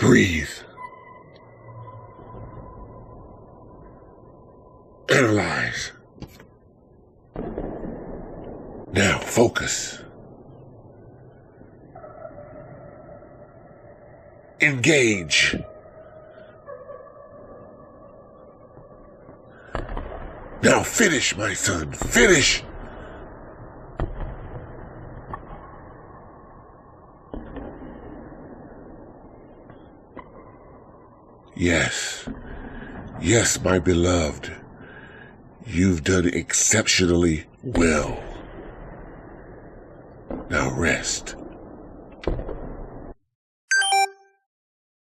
Breathe. Analyze. Now focus. Engage. Now finish, my son. Finish. Yes. Yes, my beloved. You've done exceptionally well. Now rest.